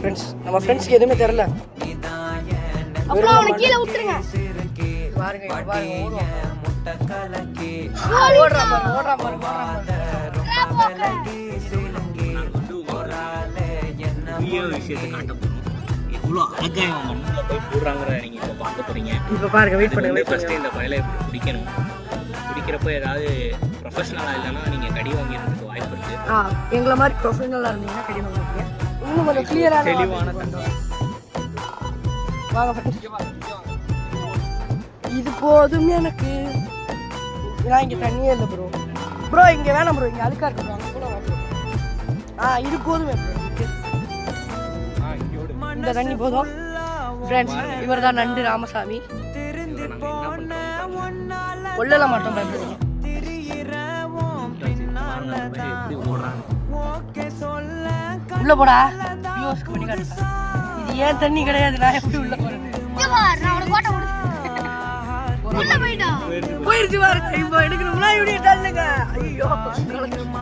Friends நம்ம ஃப்ரெண்ட்ஸ்க்கு எதுவுமே தெரியல. அப்புறம் அவனை கீழே விட்டுருங்க. பாருங்க ஓடுறா பாருங்க. விஷயத்தை காட்ட போறோம். எவ்வளோ அழகா இவன் மண்ணில் போய் போடுறாங்கிற நீங்க இப்போ பார்க்க போறீங்க. இப்போ பாருங்க வெயிட் பண்ணுங்க. ஃபர்ஸ்ட் இந்த பயில எப்படி பிடிக்கணும், பிடிக்கிறப்ப ஏதாவது ப்ரொஃபஷனலாக இல்லைன்னா நீங்க கடி வாங்கிறதுக்கு வாய்ப்பு இருக்கு. எங்களை மாதிரி ப்ரொஃபஷனலாக இருந்தீங்கன்னா கடி வாங்குவீங்க. இன்னும் கொஞ்சம் கிளியரான தெளிவான தண்டனை. வாங்க ஃப்ரெண்ட்ஸ், இது போதும் எனக்கு. நான் இங்கே தண்ணியே இல்லை ப்ரோ இங்கே வேணாம் ப்ரோ, இங்கே அழுக்கா இருக்கு ப்ரோ. அங்கே கூட வாங்க. இது போதுமே ப்ரோ. இந்த தண்ணி போதும் ஃப்ரெண்ட்ஸ். இவர் தான் நண்டு ராமசாமி. கொல்லல மாட்டோம் பயப்படுறீங்க. உள்ள போடா, யோசிக்க பண்ணி காட்டு. இது ஏன் தண்ணி கிடையாது, நான் எப்படி உள்ள போறது? போயிருச்சு பாருங்க. இப்போ எடுக்கணும்னா இப்படி தள்ளுங்க. ஐயோ